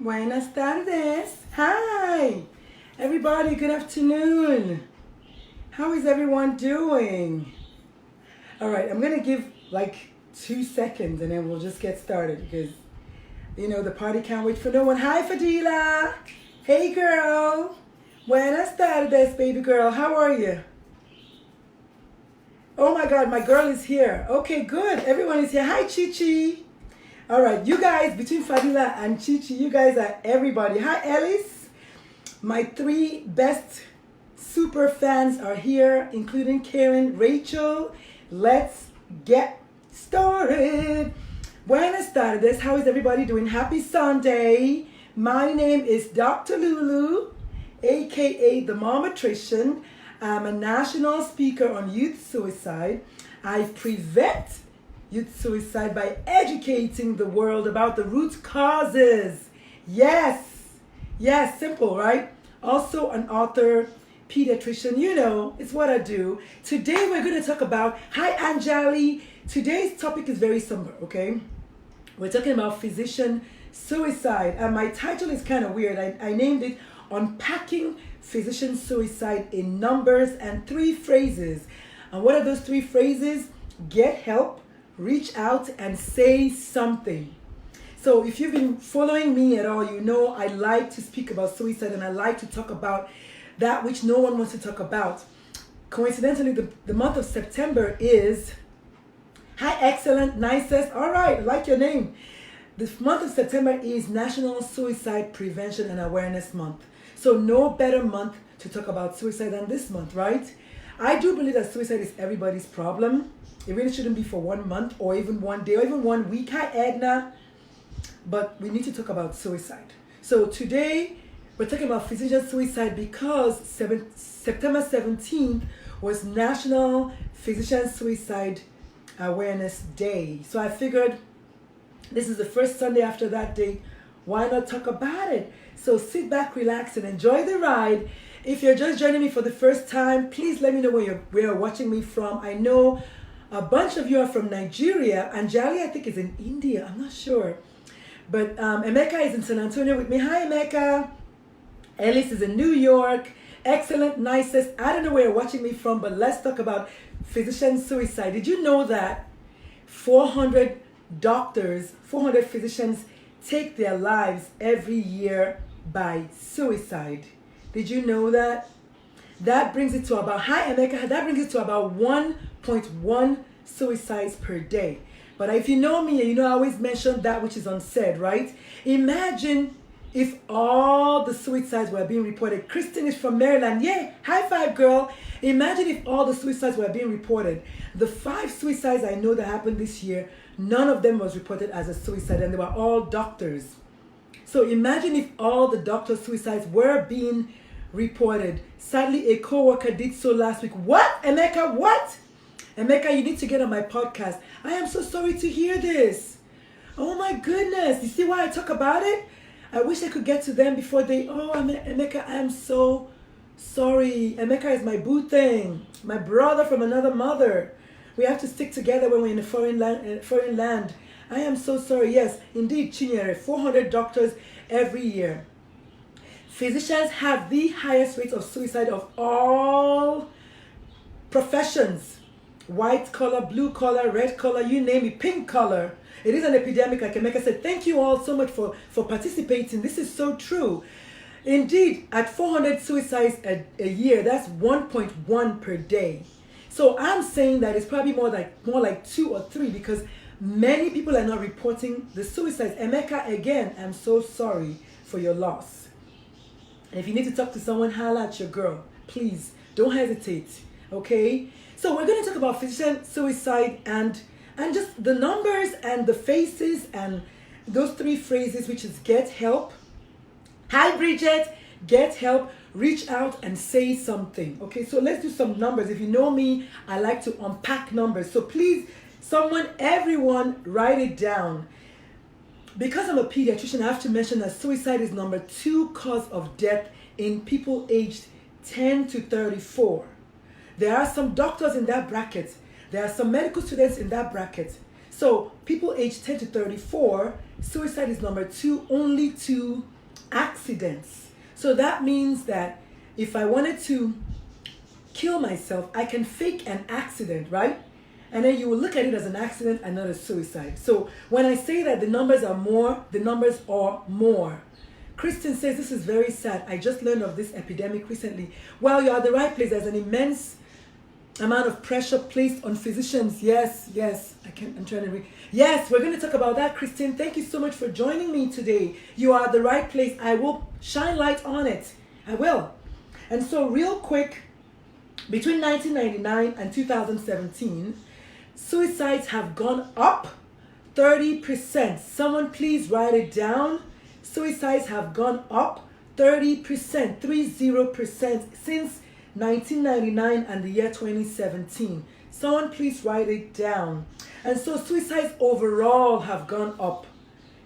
Buenas tardes. Hi, everybody. Good afternoon. How is everyone doing? All right, I'm gonna give like 2 seconds and then we'll just get started because the party can't wait for no one. Hi, Fadila. Hey, girl. Buenas tardes, baby girl. How are you? Oh my God, my girl is here. Okay, good. Everyone is here. Hi, Chichi. All right, you guys, between Fadila and Chichi, you guys are everybody. Hi, Ellis. My three best super fans are here, including Karen, Rachel. Let's get started. Buenas tardes. How is everybody doing? Happy Sunday. My name is Dr. Lulu, aka the Momatrician. I'm a national speaker on youth suicide. I prevent youth suicide by educating the world about the root causes. Yes, simple, right? Also an author, pediatrician, it's what I do. Today we're going to talk about, hi Anjali. Today's topic is very somber, okay? We're talking about physician suicide. And my title is kind of weird. I named it Unpacking Physician Suicide in Numbers and 3 phrases. And what are those 3 phrases? Get help, reach out, and say something. So if you've been following me at all, you know I like to speak about suicide and I like to talk about that which no one wants to talk about. Coincidentally, the month of September is, hi, excellent, nicest, all right, I like your name. The month of September is National Suicide Prevention and Awareness Month. So no better month to talk about suicide than this month, right? I do believe that suicide is everybody's problem. It really shouldn't be for 1 month or even 1 day or even 1 week. Hi, Edna. But we need to talk about suicide. So today, we're talking about physician suicide because September 17th was National Physician Suicide Awareness Day. So I figured this is the first Sunday after that date. Why not talk about it? So sit back, relax, and enjoy the ride. If you're just joining me for the first time, please let me know where you're watching me from. I know a bunch of you are from Nigeria. Anjali, I think, is in India. I'm not sure. But Emeka is in San Antonio with me. Hi, Emeka. Ellis is in New York. Excellent, nicest. I don't know where you're watching me from, but let's talk about physician suicide. Did you know that 400 physicians take their lives every year by suicide? Did you know that? That brings it to about, hi Emeka, that brings it to about 1.1 suicides per day. But if you know me, I always mention that which is unsaid, right? Imagine if all the suicides were being reported. Kristen is from Maryland. Yay, high five, girl. Imagine if all the suicides were being reported. The 5 suicides I know that happened this year, none of them was reported as a suicide, and they were all doctors. So imagine if all the doctor suicides were being reported. Sadly, a co-worker did so last week. What? Emeka, what? Emeka, you need to get on my podcast. I am so sorry to hear this. Oh my goodness. You see why I talk about it? I wish I could get to them before they, Emeka, I am so sorry. Emeka is my boo thing. My brother from another mother. We have to stick together when we're in a foreign land. I am so sorry. Yes, indeed, Chinyere, 400 doctors every year. Physicians have the highest rates of suicide of all professions. White collar, blue collar, red collar, you name it, pink collar. It is an epidemic, like Emeka said. Thank you all so much for participating. This is so true. Indeed, at 400 suicides a year, that's 1.1 per day. So I'm saying that it's probably more like 2 or 3 because many people are not reporting the suicides. Emeka, again, I'm so sorry for your loss. And if you need to talk to someone, holla at your girl. Please, don't hesitate, okay? So we're going to talk about physician suicide and just the numbers and the faces and those 3 phrases, which is get help. Hi, Bridget. Get help, reach out, and say something. Okay, so let's do some numbers. If you know me, I like to unpack numbers. So please, everyone, write it down. Because I'm a pediatrician, I have to mention that suicide is number 2 cause of death in people aged 10 to 34. There are some doctors in that bracket. There are some medical students in that bracket. So people aged 10 to 34, suicide is number 2 only to accidents. So that means that if I wanted to kill myself, I can fake an accident, right? And then you will look at it as an accident and not a suicide. So when I say that the numbers are more, the numbers are more. Kristen says, this is very sad. I just learned of this epidemic recently. Well, you're at the right place. There's an immense amount of pressure placed on physicians. Yes. I'm trying to read. Yes, we're going to talk about that, Kristen. Thank you so much for joining me today. You are at the right place. I will shine light on it. I will. And so real quick, between 1999 and 2017, suicides have gone up 30%. Someone please write it down. Suicides have gone up 30%, 30% since 1999 and the year 2017. Someone please write it down. And so suicides overall have gone up.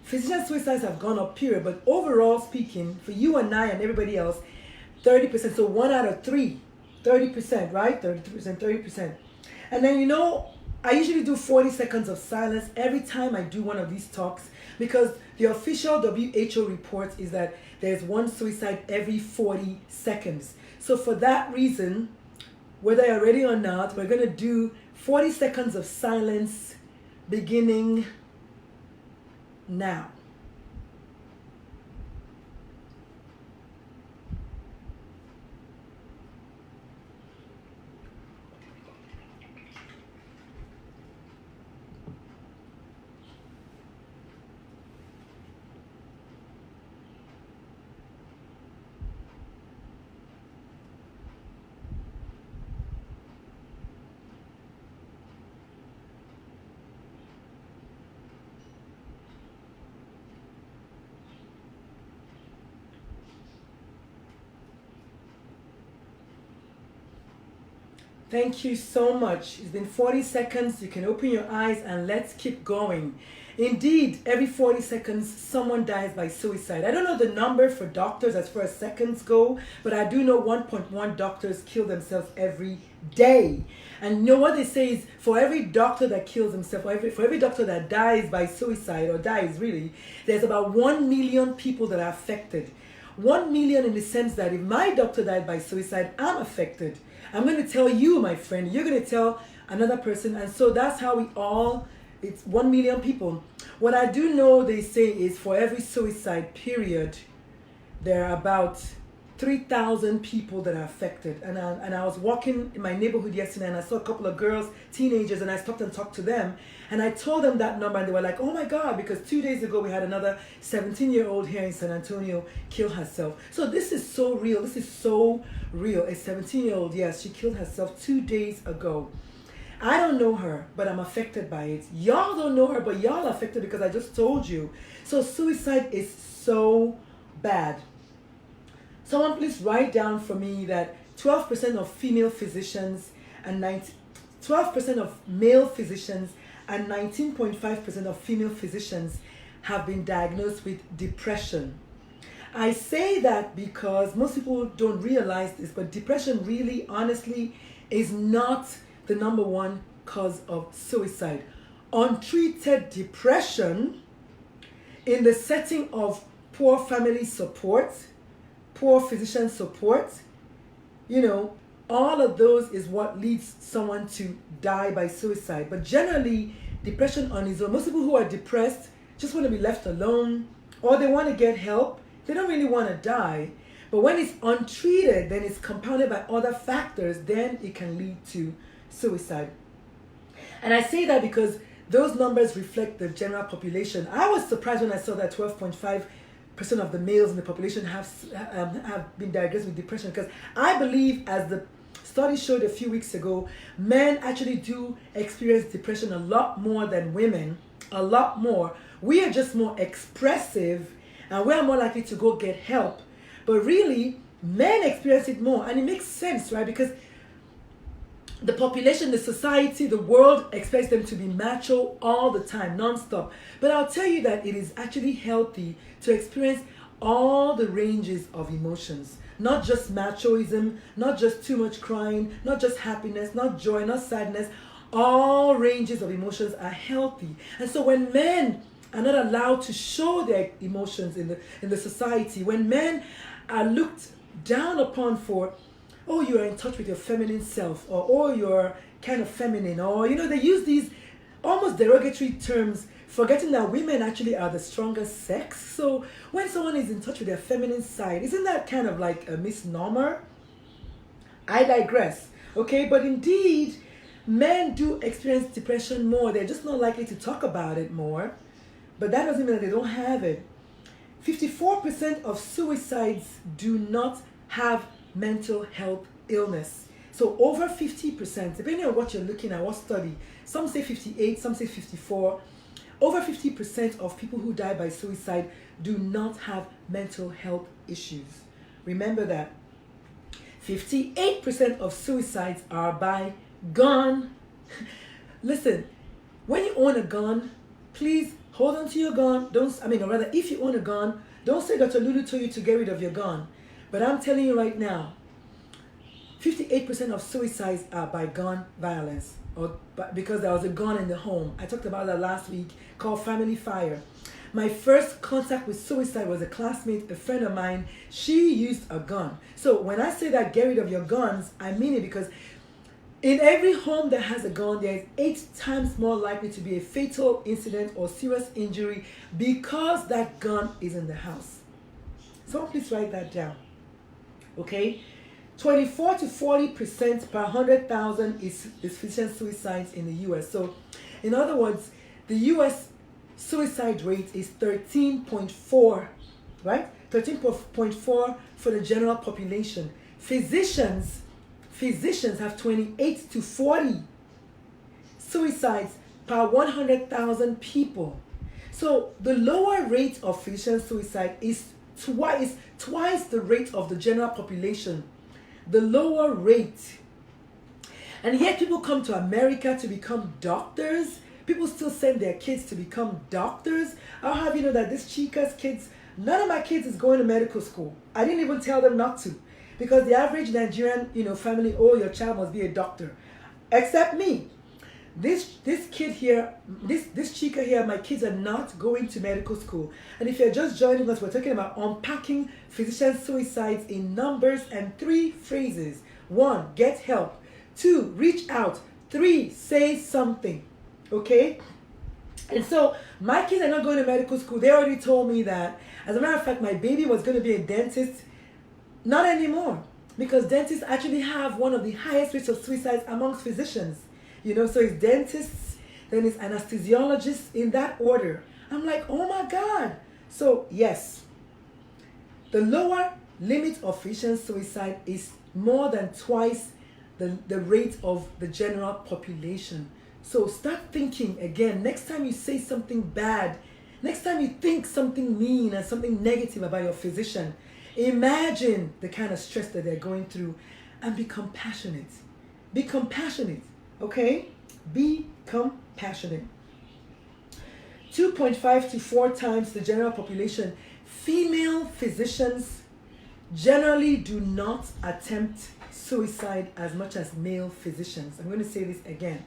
Physician suicides have gone up, period. But overall speaking, for you and I and everybody else, 30%. So 1 out of 3, 30%, right? 30%, 30%. And then, I usually do 40 seconds of silence every time I do one of these talks, because the official WHO report is that there's one suicide every 40 seconds. So for that reason, whether you're ready or not, we're going to do 40 seconds of silence beginning now. Thank you so much. It's been 40 seconds. You can open your eyes and let's keep going. Indeed, every 40 seconds, someone dies by suicide. I don't know the number for doctors as far as seconds go, but I do know 1.1 doctors kill themselves every day. And what they say is for every doctor that kills himself, for every doctor that dies by suicide, or dies really, there's about 1 million people that are affected. 1 million in the sense that if my doctor died by suicide, I'm affected. I'm going to tell you, my friend, you're going to tell another person. And so that's how it's 1 million people. What I do know they say is for every suicide period, there are about 3,000 people that are affected. And I was walking in my neighborhood yesterday and I saw a couple of girls, teenagers, and I stopped and talked to them. And I told them that number and they were like, oh my God, because 2 days ago we had another 17-year-old here in San Antonio kill herself. So this is so real. This is so real. A 17-year-old, yes, she killed herself 2 days ago. I don't know her, but I'm affected by it. Y'all don't know her, but y'all are affected because I just told you. So suicide is so bad. Someone please write down for me that 12% of female physicians and 12% of male physicians and 19.5% of female physicians have been diagnosed with depression. I say that because most people don't realize this, but depression really, honestly, is not the number one cause of suicide. Untreated depression in the setting of poor family support, poor physician support, all of those is what leads someone to die by suicide. But generally, depression on its own, most people who are depressed just want to be left alone or they want to get help. They don't really want to die. But when it's untreated, then it's compounded by other factors, then it can lead to suicide. And I say that because those numbers reflect the general population. I was surprised when I saw that 12.5% of the males in the population have been diagnosed with depression, because I believe, as the study showed a few weeks ago, men actually do experience depression a lot more than women, a lot more. We are just more expressive and we are more likely to go get help. But really, men experience it more, and it makes sense, right? Because the population, the society, the world expects them to be macho all the time, non-stop. But I'll tell you that it is actually healthy to experience all the ranges of emotions. Not just machoism, not just too much crying, not just happiness, not joy, not sadness. All ranges of emotions are healthy. And so when men are not allowed to show their emotions in the society. When men are looked down upon for, oh, you are in touch with your feminine self, or oh, you're kind of feminine, or they use these almost derogatory terms, forgetting that women actually are the stronger sex. So when someone is in touch with their feminine side, isn't that kind of like a misnomer? I digress. Okay, but indeed, men do experience depression more. They're just not likely to talk about it more. But that doesn't mean that they don't have it. 54% of suicides do not have mental health illness. So over 50%, depending on what you're looking at, what study, some say 58, some say 54, over 50% of people who die by suicide do not have mental health issues. Remember that. 58% of suicides are by gun. Listen, when you own a gun, please hold on to your gun. If you own a gun, don't say Dr. Lulu told you to get rid of your gun. But I'm telling you right now, 58% of suicides are by gun violence, or because there was a gun in the home. I talked about that last week, called family fire. My first contact with suicide was a classmate, a friend of mine. She used a gun. So when I say that get rid of your guns, I mean it, because in every home that has a gun, there is 8 times more likely to be a fatal incident or serious injury because that gun is in the house. So please write that down. Okay? 24 to 40% per 100,000 is physician suicides in the US. So in other words, the US suicide rate is 13.4, right? 13.4 for the general population. Physicians have 28 to 40 suicides per 100,000 people. So the lower rate of physician suicide is twice the rate of the general population. The lower rate. And yet people come to America to become doctors. People still send their kids to become doctors. I'll have you know that this Chica's kids, none of my kids is going to medical school. I didn't even tell them not to. Because the average Nigerian, family, oh, your child must be a doctor. Except me. This kid here, this Chica here, my kids are not going to medical school. And if you're just joining us, we're talking about unpacking physician suicides in numbers and 3 phrases. 1, get help. 2, reach out. 3, say something. Okay? And so my kids are not going to medical school. They already told me that. As a matter of fact, my baby was going to be a dentist. Not anymore. Because dentists actually have one of the highest rates of suicides amongst physicians. So it's dentists, then it's anesthesiologists, in that order. I'm like, oh my God. So yes, the lower limit of physician suicide is more than twice the rate of the general population. So start thinking again. Next time you say something bad, next time you think something mean and something negative about your physician, imagine the kind of stress that they're going through and be compassionate. Be compassionate. Okay? Be compassionate. 2.5 to 4 times the general population. Female physicians generally do not attempt suicide as much as male physicians. I'm going to say this again.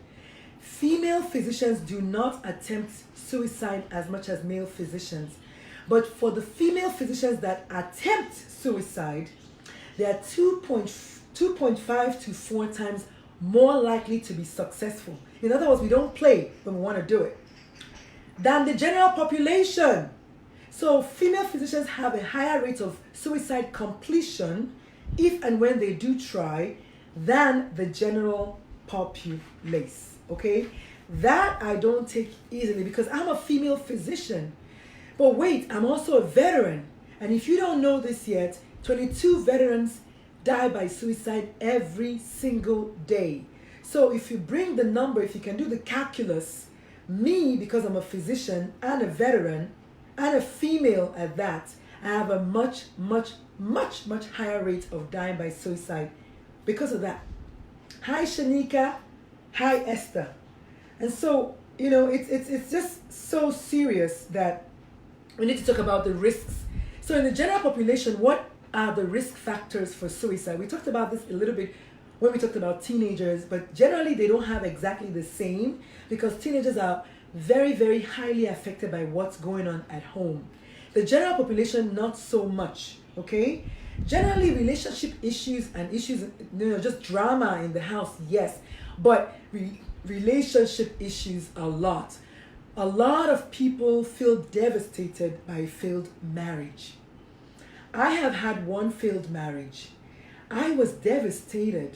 Female physicians do not attempt suicide as much as male physicians. But for the female physicians that attempt suicide, they are 2.5 to 4 times more likely to be successful. In other words, we don't play when we want to do it, than the general population. So female physicians have a higher rate of suicide completion if and when they do try than the general populace. Okay? That I don't take easily because I'm a female physician. But wait, I'm also a veteran. And if you don't know this yet, 22 veterans die by suicide every single day. So if you bring the number, if you can do the calculus, me, because I'm a physician and a veteran and a female at that, I have a much, much, much, much higher rate of dying by suicide because of that. Hi Shanika, hi Esther. And so, it's just so serious that we need to talk about the risks. So in the general population, what are the risk factors for suicide? We talked about this a little bit when we talked about teenagers, but generally they don't have exactly the same because teenagers are very, very highly affected by what's going on at home. The general population, not so much, okay? Generally, relationship issues and issues, just drama in the house, yes. But relationship issues, a lot. A lot of people feel devastated by failed marriage. I have had one failed marriage. I was devastated.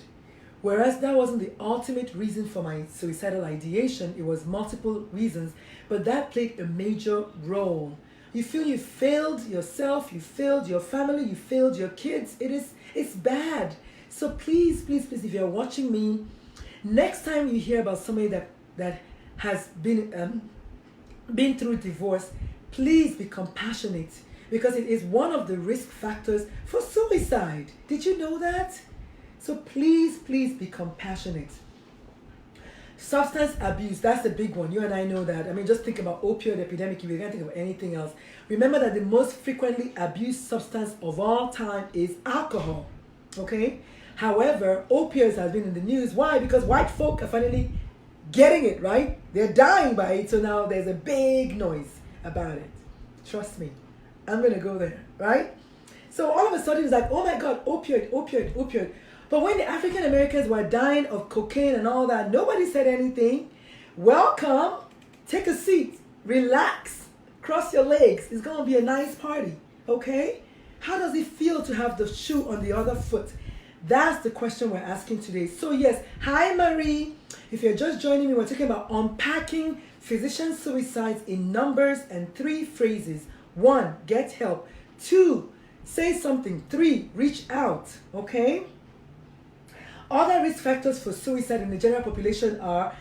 Whereas that wasn't the ultimate reason for my suicidal ideation, it was multiple reasons, but that played a major role. You feel you failed yourself, you failed your family, you failed your kids. It's bad. So please, please, please, if you're watching me, next time you hear about somebody that has been through divorce, please be compassionate, because it is one of the risk factors for suicide. Did you know that? So please, please be compassionate. Substance abuse, that's the big one. You and I know that. I mean, just think about opioid epidemic. If you can't think of anything else, remember that the most frequently abused substance of all time is alcohol. Okay? However, opioids has been in the news. Why? Because white folk are finally getting it, right? They're dying by it. So now there's a big noise about it. Trust me. I'm going to go there, right? So all of a sudden it's like, oh my God, opioid, opioid, opioid. But when the African Americans were dying of cocaine and all that, nobody said anything. Welcome. Take a seat. Relax. Cross your legs. It's going to be a nice party. Okay? How does it feel to have the shoe on the other foot? That's the question we're asking today. So yes, hi Marie. If you're just joining me, we're talking about unpacking physician suicides in numbers and 3 phrases. 1, get help. 2, say something. 3, reach out. Okay? Other risk factors for suicide in the general population are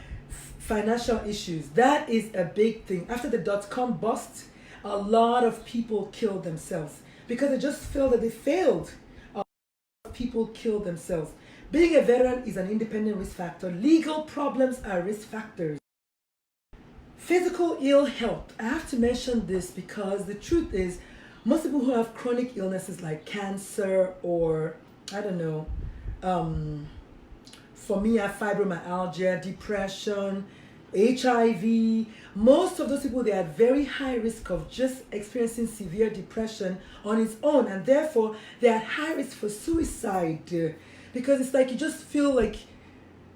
financial issues. That is a big thing. After the dot-com bust, a lot of people killed themselves because they just feel that they failed. A lot of people killed themselves. Being a veteran is an independent risk factor. Legal problems are risk factors. Physical ill health. I have to mention this because the truth is, most people who have chronic illnesses like cancer or, I don't know, for me, I have fibromyalgia, depression, HIV. Most of those people, they are at very high risk of just experiencing severe depression on its own, and therefore they are at high risk for suicide because it's like you just feel like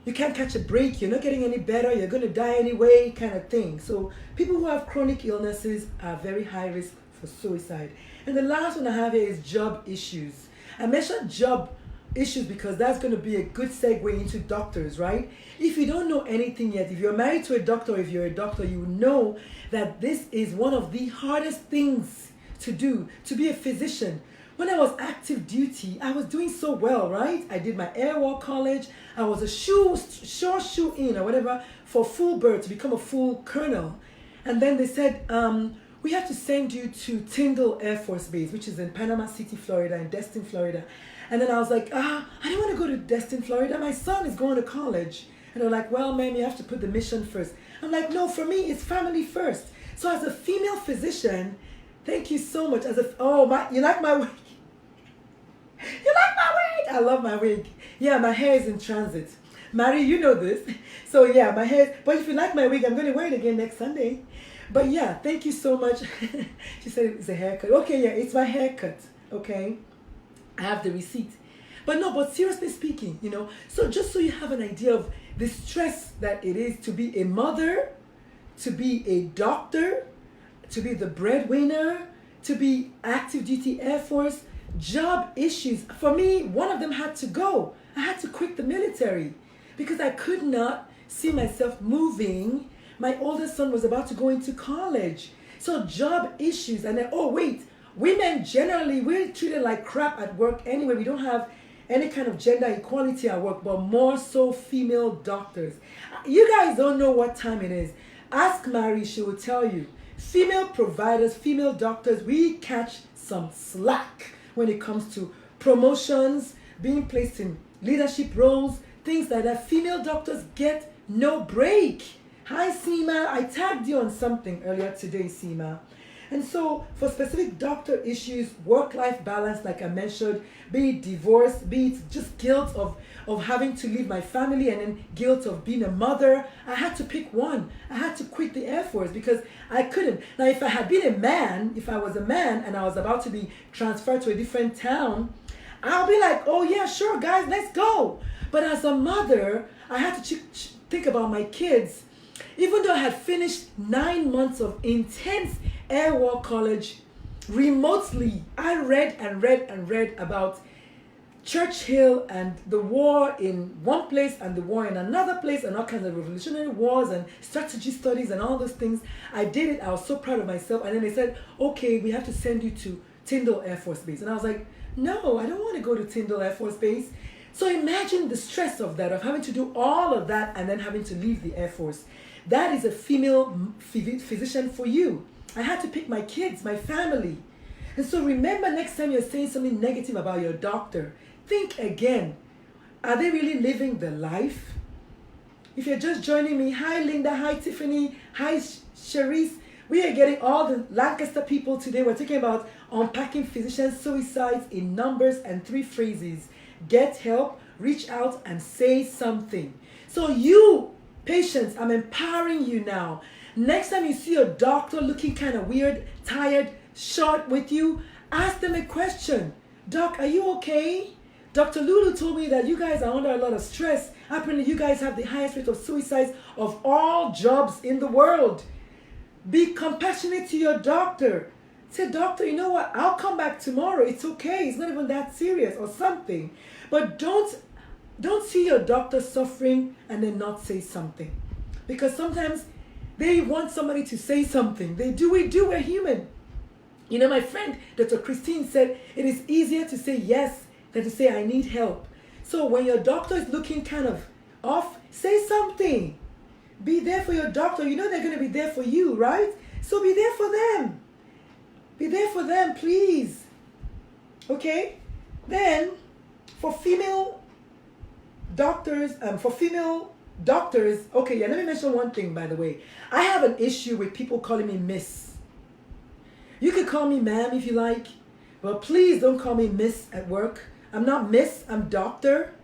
you can't catch a break, you're not getting any better, you're going to die anyway, kind of thing. So people who have chronic illnesses are very high risk for suicide. And the last one I have here is job issues. I mentioned job issues because that's going to be a good segue into doctors, right? If you don't know anything yet, if you're married to a doctor, if you're a doctor, you know that this is one of the hardest things to do, to be a physician. When I was active duty, I was doing so well, right? I did my Air War College. I was a sure shoe in or whatever for full bird to become a full colonel. And then they said, we have to send you to Tyndall Air Force Base, which is in Panama City, Florida, in Destin, Florida. And then I was like, I don't want to go to Destin, Florida. My son is going to college. And they're like, well, ma'am, you have to put the mission first. I'm like, no, for me, it's family first. So as a female physician, thank you so much. You like my wig? You like my wig? I love my wig. Yeah, my hair is in transit. Marie, you know this. So yeah, my hair. But if you like my wig, I'm going to wear it again next Sunday. But yeah, thank you so much. She said it's a haircut. Okay, yeah, it's my haircut. Okay. I have the receipt. But seriously speaking, so just so you have an idea of the stress that it is to be a mother, to be a doctor, to be the breadwinner, to be active duty Air Force, job issues. For me, one of them had to go. I had to quit the military because I could not see myself moving. My oldest son was about to go into college. So job issues. And then, women generally, we're treated like crap at work anyway. We don't have any kind of gender equality at work, but more so female doctors. You guys don't know what time it is. Ask Marie, she will tell you. Female providers, female doctors, we catch some slack when it comes to promotions, being placed in leadership roles, things like that. Female doctors get no break. Hi, Seema. I tagged you on something earlier today, Seema. And so for specific doctor issues, work-life balance, like I mentioned, be it divorce, be it just guilt of having to leave my family, and then guilt of being a mother, I had to pick one. I had to quit the Air Force because I couldn't. Now, if I had been a man, if I was a man and I was about to be transferred to a different town, I'll be like, oh yeah, sure, guys, let's go. But as a mother, I had to think about my kids. Even though I had finished 9 months of intense Air War College remotely, I read and read and read about Churchill and the war in one place and the war in another place and all kinds of revolutionary wars and strategy studies and all those things. I did it. I was so proud of myself. And then they said, okay, we have to send you to Tyndall Air Force Base. And I was like, no, I don't want to go to Tyndall Air Force Base. So imagine the stress of that, of having to do all of that and then having to leave the Air Force. That is a female physician for you. I had to pick my kids, my family. And so remember, next time you're saying something negative about your doctor, think again. Are they really living the life? If you're just joining me, hi Linda, hi Tiffany, hi Cherise. We are getting all the Lancaster people today. We're talking about unpacking physician suicides in numbers and 3 phrases. Get help, reach out, and say something. So you, patients, I'm empowering you now. Next time you see a doctor looking kind of weird, tired, short with you, ask them a question. Doc, are you okay? Dr. Lulu told me that you guys are under a lot of stress. Apparently you guys have the highest rate of suicides of all jobs in the world. Be compassionate to your doctor. Say, doctor, you know what? I'll come back tomorrow. It's okay. It's not even that serious or something. But don't see your doctor suffering and then not say something. Because sometimes they want somebody to say something. We're human. You know, my friend, Dr. Christine, said it is easier to say yes than to say I need help. So when your doctor is looking kind of off, say something. Be there for your doctor. You know they're going to be there for you, right? So be there for them. Be there for them, please. Okay? Then, for female doctors, okay, yeah, let me mention one thing, by the way. I have an issue with people calling me Miss. You can call me ma'am if you like, but please don't call me Miss at work. I'm not Miss, I'm doctor.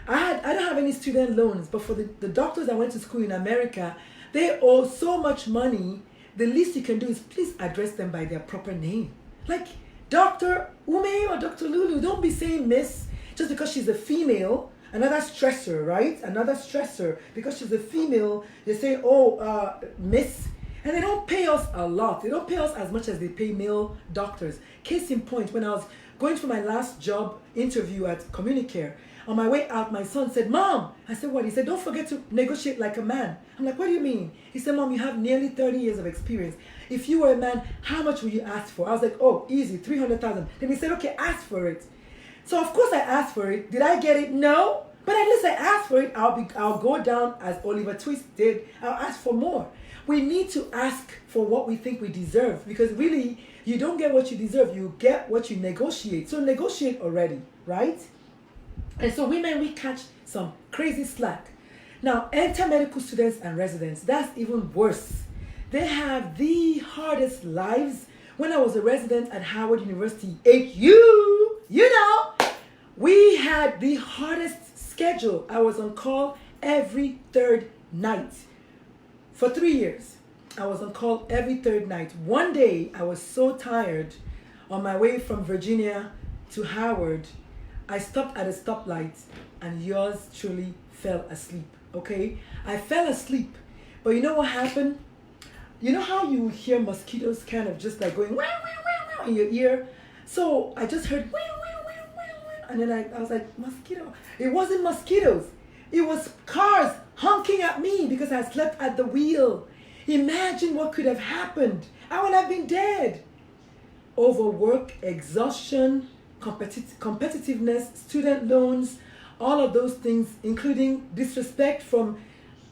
I don't have any student loans, but for the doctors that went to school in America, they owe so much money. The least you can do is please address them by their proper name. Like Dr. Ume or Dr. Lulu, don't be saying Miss just because she's a female. Another stressor, right? Another stressor. Because she's a female, they say, Miss. And they don't pay us a lot. They don't pay us as much as they pay male doctors. Case in point, when I was going for my last job interview at Communicare, on my way out, my son said, Mom. I said, what? He said, don't forget to negotiate like a man. I'm like, what do you mean? He said, Mom, you have nearly 30 years of experience. If you were a man, how much would you ask for? I was like, oh, easy, 300,000. Then he said, okay, ask for it. So of course I asked for it. Did I get it? No. But at least I asked for it. I'll go down as Oliver Twist did. I'll ask for more. We need to ask for what we think we deserve, because really, you don't get what you deserve. You get what you negotiate. So negotiate already, right? And so women, we catch some crazy slack. Now, enter medical students and residents. That's even worse. They have the hardest lives. When I was a resident at Howard University, HU, we had the hardest schedule. I was on call every 3rd night. For 3 years, I was on call every 3rd night. One day, I was so tired on my way from Virginia to Howard, I stopped at a stoplight and yours truly fell asleep, okay? I fell asleep, but you know what happened? You know how you hear mosquitoes kind of just like going wow, wow, wow, wow in your ear? So I just heard wow, wow, wow, wow, wow. And then I was like, mosquito. It wasn't mosquitoes. It was cars honking at me because I slept at the wheel. Imagine what could have happened. I would have been dead. Overwork, exhaustion, competitiveness, student loans, all of those things, including disrespect from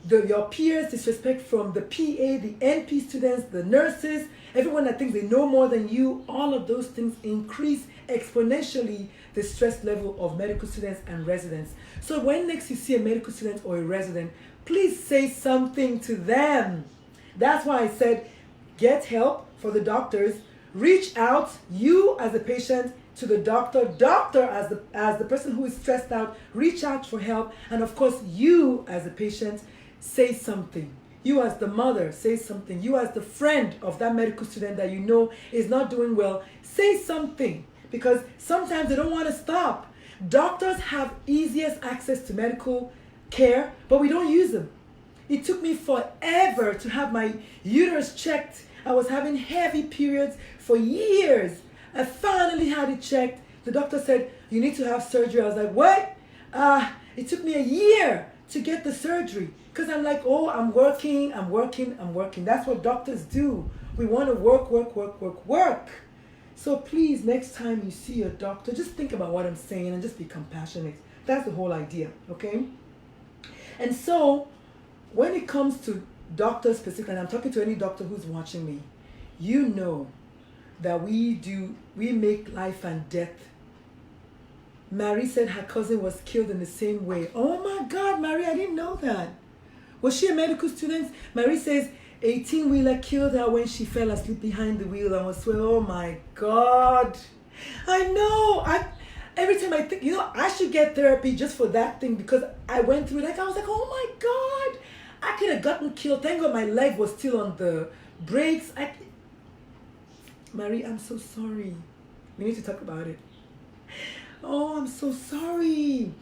your peers, disrespect from the PA, the NP students, the nurses, everyone that thinks they know more than you. All of those things increase exponentially the stress level of medical students and residents. So when next you see a medical student or a resident, please say something to them. That's why I said get help for the doctors, reach out, you as a patient, to the doctor as the person who is stressed out, reach out for help, and of course you as a patient, say something. You as the mother, say something. You as the friend of that medical student that you know is not doing well, say something, because sometimes they don't want to stop. Doctors have easiest access to medical care, but we don't use them. It took me forever to have my uterus checked. I was having heavy periods for years. I finally had it checked. The doctor said, you need to have surgery. I was like, what? It took me a year to get the surgery, because I'm like, oh, I'm working. That's what doctors do. We want to work. So please, next time you see your doctor, just think about what I'm saying and just be compassionate. That's the whole idea, okay? And so when it comes to doctors specifically, and I'm talking to any doctor who's watching me, you know that we make life and death. Marie said her cousin was killed in the same way. Oh my God, Marie, I didn't know that. Was she a medical student? Marie says 18-wheeler killed her when she fell asleep behind the wheel and was sweating. Oh my God. I know. Every time I think, I should get therapy just for that thing, because I went through it. I was like, oh my God, I could have gotten killed. Thank God my leg was still on the brakes. Marie, I'm so sorry. We need to talk about it. Oh, I'm so sorry.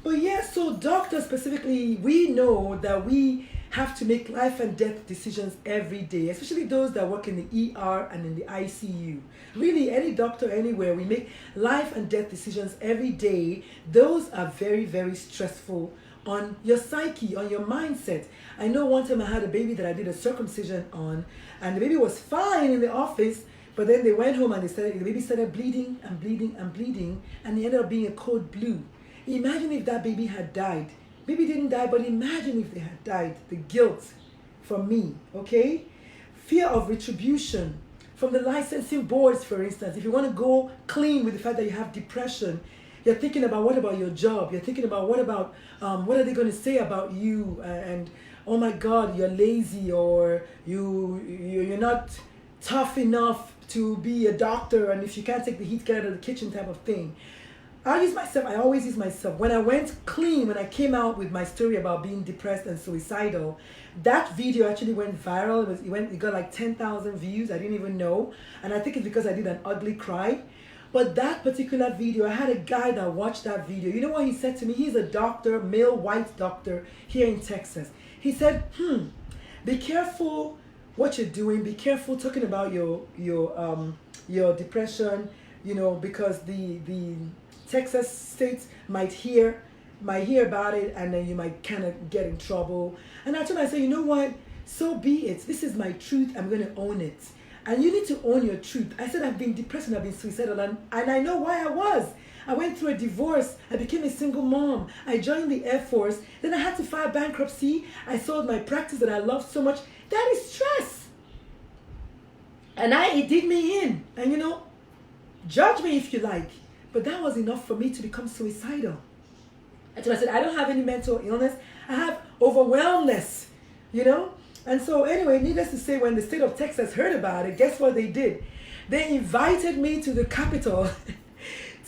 But yeah, so doctors specifically, we know that we have to make life and death decisions every day, especially those that work in the ER and in the ICU. Really, any doctor anywhere, we make life and death decisions every day. Those are very, very stressful on your psyche, on your mindset. I know one time I had a baby that I did a circumcision on, and the baby was fine in the office, but then they went home and the baby started bleeding, and he ended up being a code blue. Imagine if that baby had died. Baby didn't die, but imagine if they had died. The guilt for me, okay? Fear of retribution from the licensing boards, for instance. If you want to go clean with the fact that you have depression, you're thinking about what about your job? You're thinking about what are they going to say about you? And oh my God, you're lazy, or you're not tough enough to be a doctor, and if you can't take the heat, get out of the kitchen type of thing. I always use myself. When I went clean, when I came out with my story about being depressed and suicidal, that video actually went viral. It got like 10,000 views. I didn't even know. And I think it's because I did an ugly cry. But that particular video, I had a guy that watched that video. You know what he said to me? He's a doctor, male white doctor here in Texas. He said, be careful what you're doing. Be careful talking about your depression, because the Texas states might hear about it, and then you might kind of get in trouble. And I told him, I said, you know what? So be it. This is my truth. I'm going to own it. And you need to own your truth. I said, I've been depressed and I've been suicidal, and I know why I was. I went through a divorce. I became a single mom. I joined the Air Force. Then I had to file bankruptcy. I sold my practice that I loved so much. That is stress. And it did me in. And judge me if you like. But that was enough for me to become suicidal. And so I said, I don't have any mental illness. I have overwhelmness, And so anyway, needless to say, when the state of Texas heard about it, guess what they did? They invited me to the Capitol,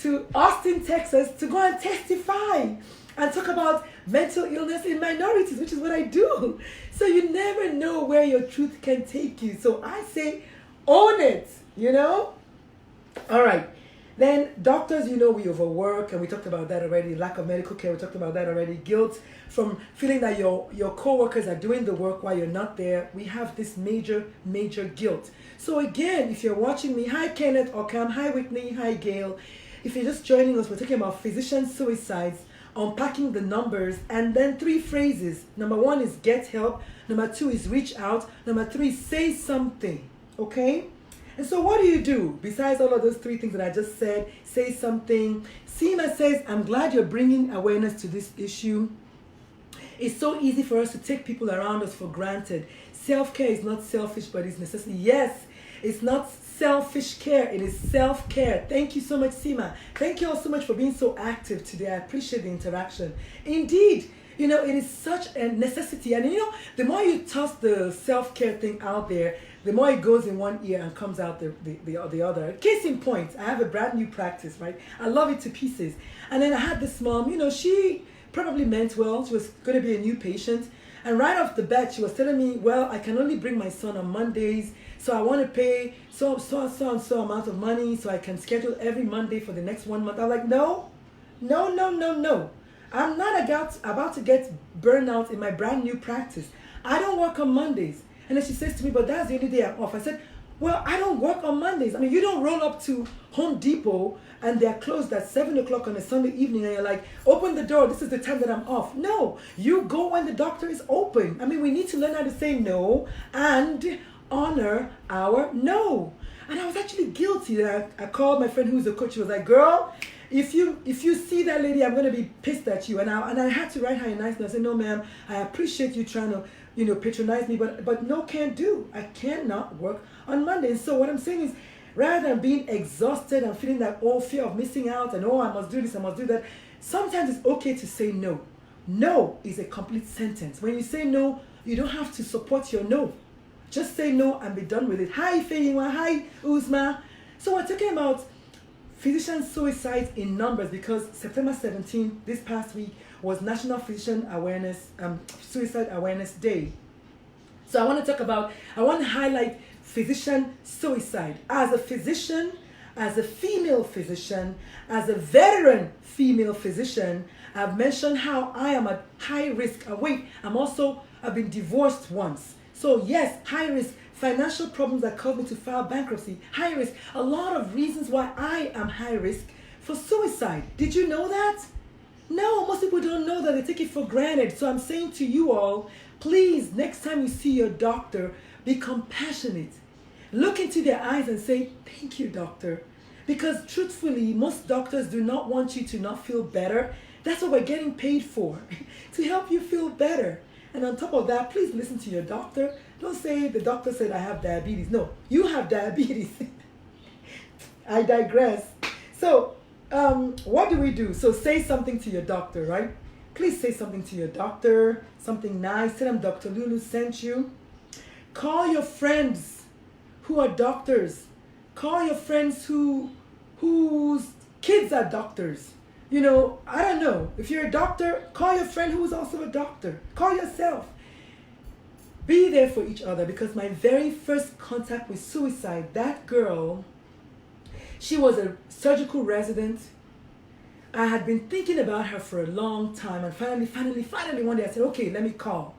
to Austin, Texas, to go and testify and talk about mental illness in minorities, which is what I do. So you never know where your truth can take you. So I say, own it, All right. Then doctors, we overwork, and we talked about that already. Lack of medical care, we talked about that already. Guilt from feeling that your co-workers are doing the work while you're not there. We have this major, major guilt. So again, if you're watching me, hi Kenneth Ockham, hi Whitney, hi Gail. If you're just joining us, we're talking about physician suicides, unpacking the numbers, and then 3 phrases. Number 1 is get help. Number 2 is reach out. Number 3, say something, okay? And so what do you do? Besides all of those 3 things that I just said, say something. Seema says, I'm glad you're bringing awareness to this issue. It's so easy for us to take people around us for granted. Self-care is not selfish, but it's necessary. Yes, it's not selfish care. It is self-care. Thank you so much, Seema. Thank you all so much for being so active today. I appreciate the interaction. Indeed, You know, it is such a necessity. And you know, the more you toss the self-care thing out there, the more it goes in one ear and comes out the other. Case in point, I have a brand new practice, right? I love it to pieces. And then I had this mom, you know, she probably meant well. She was going to be a new patient. And right off the bat, she was telling me, well, I can only bring my son on Mondays, so I want to pay so amount of money so I can schedule every Monday for the next 1 month. I was like, no. I'm not about to get burnout in my brand new practice. I don't work on Mondays. And then she says to me, but that's the only day I'm off. I said, well, I don't work on Mondays. I mean, you don't roll up to Home Depot and they're closed at 7 o'clock on a Sunday evening and you're like, open the door, this is the time that I'm off. No, you go when the doctor is open. I mean, we need to learn how to say no and honor our no. And I was actually guilty. I called my friend who's a coach. She was like, girl, if you see that lady, I'm going to be pissed at you. And I had to write her a nice note. I said, no, ma'am, I appreciate you trying to, you know, patronize me, but no, can't do. I cannot work on Monday. And so what I'm saying is, rather than being exhausted and feeling that fear of missing out and I must do this, I must do that, sometimes it's okay to say no. No is a complete sentence. When you say no, you don't have to support your no. Just say no and be done with it. Hi, Feiwa. Hi, Uzma. So we're talking about physician suicides in numbers because September 17th, this past week, was National Suicide Awareness Day. So I want to highlight physician suicide. As a physician, as a female physician, as a veteran female physician, I've mentioned how I am at high risk. I've been divorced once. So yes, high risk. Financial problems that caused me to file bankruptcy. High risk. A lot of reasons why I am high risk for suicide. Did you know that? No, most people don't know that. They take it for granted. So I'm saying to you all, please, next time you see your doctor, be compassionate. Look into their eyes and say, thank you, doctor. Because truthfully, most doctors do not want you to not feel better. That's what we're getting paid for, to help you feel better. And on top of that, please listen to your doctor. Don't say the doctor said I have diabetes. No, you have diabetes. I digress. So, what do we do? So say something to your doctor, right? Please say something to your doctor, something nice. Tell them Dr. Lulu sent you. Call your friends who are doctors. Call your friends whose kids are doctors. You know, I don't know. If you're a doctor, call your friend who's also a doctor. Call yourself. Be there for each other, because my very first contact with suicide, that girl, she was a surgical resident. I had been thinking about her for a long time, and finally one day I said, okay, let me call.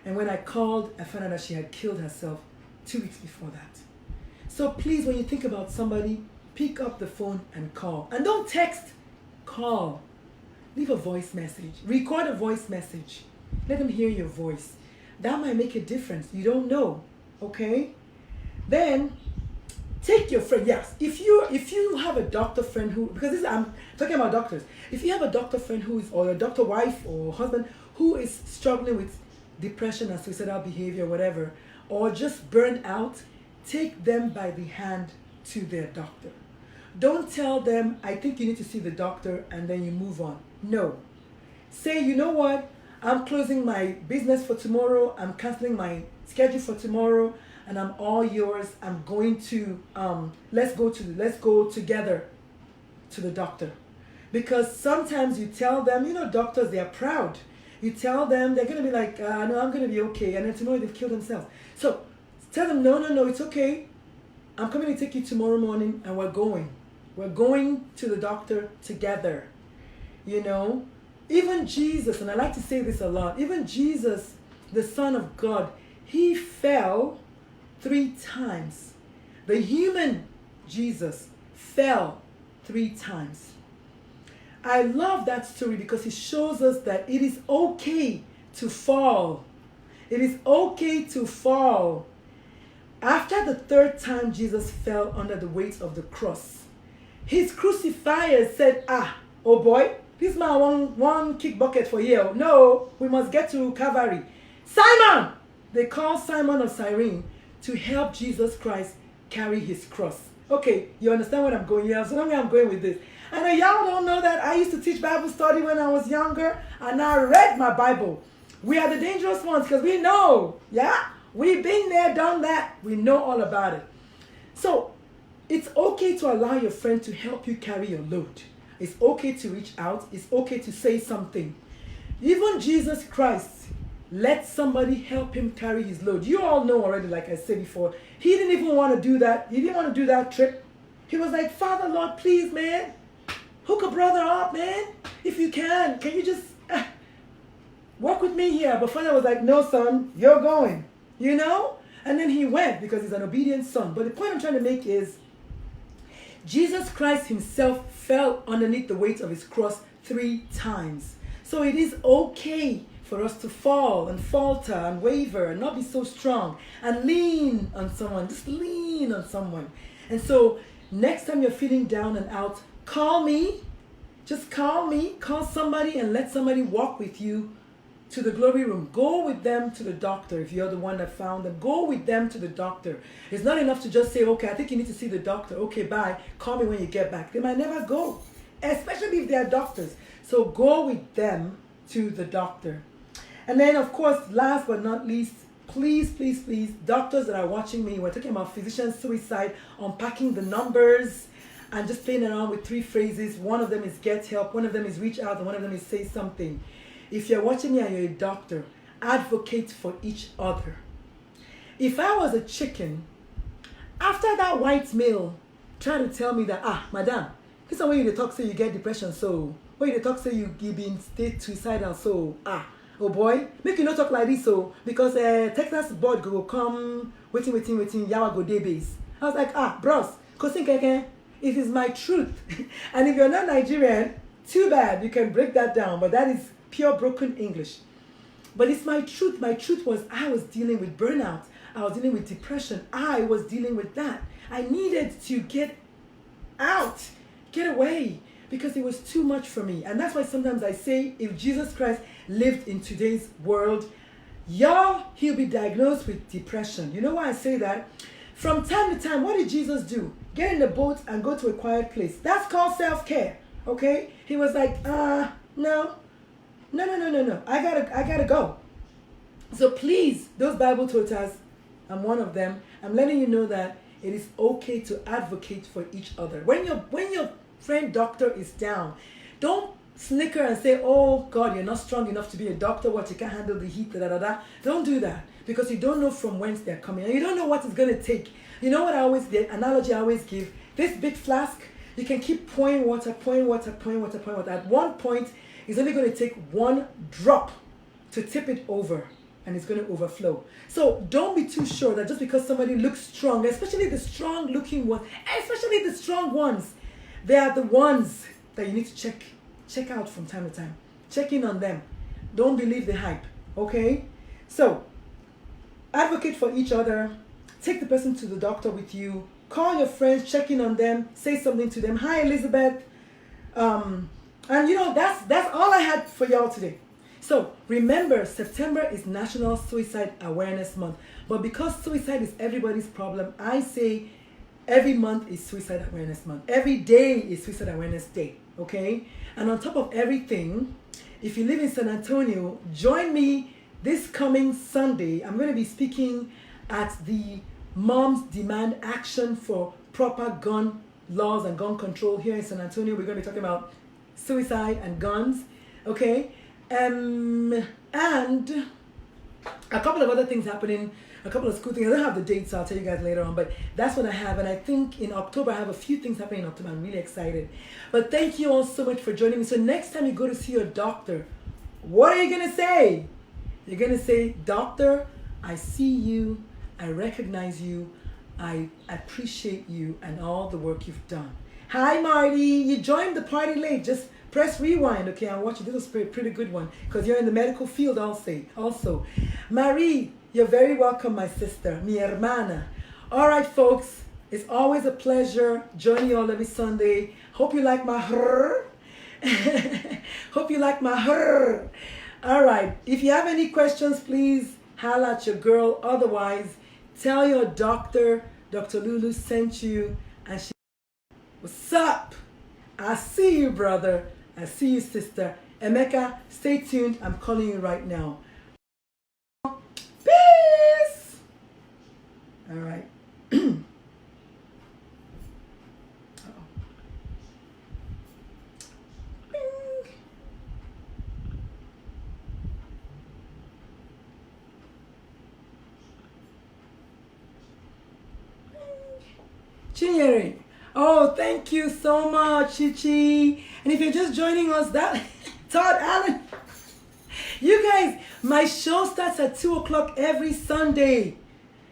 And when I called, I found out that she had killed herself 2 weeks before that. So please, when you think about somebody, pick up the phone and call. And don't text, call. Leave a voice message. Record a voice message. Let them hear your voice. That might make a difference. You don't know, okay? Then take your friend. Yes, if you have a doctor friend who, because I'm talking about doctors. If you have a doctor friend who is, or a doctor wife or husband who is struggling with depression and suicidal behavior, whatever, or just burned out, take them by the hand to their doctor. Don't tell them, I think you need to see the doctor, and then you move on. No. Say, you know what? I'm closing my business for tomorrow. I'm canceling my schedule for tomorrow, and I'm all yours. I'm going to, let's go together to the doctor. Because sometimes you tell them, you know, doctors, they are proud. You tell them, they're going to be like, no, I'm going to be okay. And then tomorrow they've killed themselves. So tell them, no, it's okay. I'm coming to take you tomorrow morning, and we're going. We're going to the doctor together. You know, even Jesus, and I like to say this a lot, even Jesus, the Son of God, he fell 3 times. The human Jesus fell 3 times. I love that story because it shows us that it is okay to fall. It is okay to fall. After the 3rd time Jesus fell under the weight of the cross, his crucifiers said, oh boy, this man one kick bucket for you. No, we must get to Calvary. Simon! They called Simon of Cyrene to help Jesus Christ carry his cross. Okay, you understand what I'm going here? So long I'm going with this. I know y'all don't know that I used to teach Bible study when I was younger, and I read my Bible. We are the dangerous ones because we know, yeah? We've been there, done that. We know all about it. So it's okay to allow your friend to help you carry your load. It's okay to reach out. It's okay to say something. Even Jesus Christ let somebody help him carry his load. You all know already, like I said before, he didn't even want to do that. He didn't want to do that trip. He was like, Father, Lord, please, man, hook a brother up, man. If you can you just work with me here? But Father was like, no, son, you're going, you know? And then he went because he's an obedient son. But the point I'm trying to make is Jesus Christ himself fell underneath the weight of his cross 3 times. So it is okay for us to fall and falter and waver and not be so strong and lean on someone. Just lean on someone. And so next time you're feeling down and out, call me. Just call me. Call somebody and let somebody walk with you to the glory room. Go with them to the doctor. If you're the one that found them, go with them to the doctor. It's not enough to just say, okay, I think you need to see the doctor. Okay, bye. Call me when you get back. They might never go, especially if they are doctors. So go with them to the doctor. And then, of course, last but not least, please, please, please, doctors that are watching me, we're talking about physician suicide, unpacking the numbers, and just playing around with 3 phrases. One of them is get help, one of them is reach out, and one of them is say something. If you're watching me and you're a doctor, advocate for each other. If I was a chicken, after that white male trying to tell me that, madam, this is when you talk say you get depression, so when you talk say you been state suicidal, so oh boy, make you not talk like this, so because Texas board go come waiting, yawa go day base. I was like, bros, cause think again, it is my truth. And if you're not Nigerian, too bad, you can break that down, but that is pure broken English. But it's my truth. My truth was I was dealing with burnout. I was dealing with depression. I was dealing with that. I needed to get out, get away, because it was too much for me. And that's why sometimes I say, if Jesus Christ lived in today's world, he'll be diagnosed with depression. You know why I say that? From time to time, what did Jesus do? Get in the boat and go to a quiet place. That's called self-care, okay? He was like, no. I gotta go. So please, those Bible toters, I'm one of them. I'm letting you know that it is okay to advocate for each other. When your friend doctor is down, don't snicker and say, oh God, you're not strong enough to be a doctor. What, you can't handle the heat, Don't do that, because you don't know from whence they're coming, and you don't know what it's gonna take. You know what the analogy I always give, this big flask, you can keep pouring water. At one point, it's only going to take 1 drop to tip it over, and it's going to overflow. So don't be too sure that just because somebody looks strong, especially the strong looking ones, especially the strong ones, they are the ones that you need to check out from time to time. Check in on them. Don't believe the hype, okay? So advocate for each other. Take the person to the doctor with you. Call your friends, check in on them, say something to them. Hi, Elizabeth. And that's all I had for y'all today. So remember, September is National Suicide Awareness Month. But because suicide is everybody's problem, I say every month is Suicide Awareness Month. Every day is Suicide Awareness Day, okay? And on top of everything, if you live in San Antonio, join me this coming Sunday. I'm going to be speaking at the Moms Demand Action for Proper Gun Laws and Gun Control here in San Antonio. We're going to be talking about suicide and guns, okay? And a couple of other things happening, a couple of school things. I don't have the dates, so I'll tell you guys later on, but that's what I have. And I think in October, I have a few things happening in October. I'm really excited. But thank you all so much for joining me. So next time you go to see your doctor, what are you going to say? You're going to say, doctor, I see you, I recognize you, I appreciate you and all the work you've done. Hi, Marty. You joined the party late. Just press rewind, okay, and watch it. This was a pretty good one because you're in the medical field also. Marie, you're very welcome, my sister, mi hermana. All right, folks, it's always a pleasure joining you all every Sunday. Hope you like my her. Hope you like my her. All right, if you have any questions, please holla at your girl. Otherwise, tell your doctor, Dr. Lulu sent you, and she, what's up? I see you, brother. I see you, sister. Emeka, stay tuned. I'm calling you right now. Peace. All right. Chinyere. Oh, thank you so much, Chichi. And if you're just joining us, that Todd Allen. You guys, my show starts at 2 o'clock every Sunday.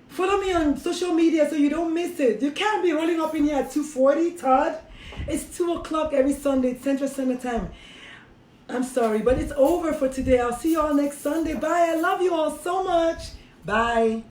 Follow me on social media so you don't miss it. You can't be rolling up in here at 2:40, Todd. It's 2 o'clock every Sunday, Central Standard Time. I'm sorry, but it's over for today. I'll see you all next Sunday. Bye. I love you all so much. Bye.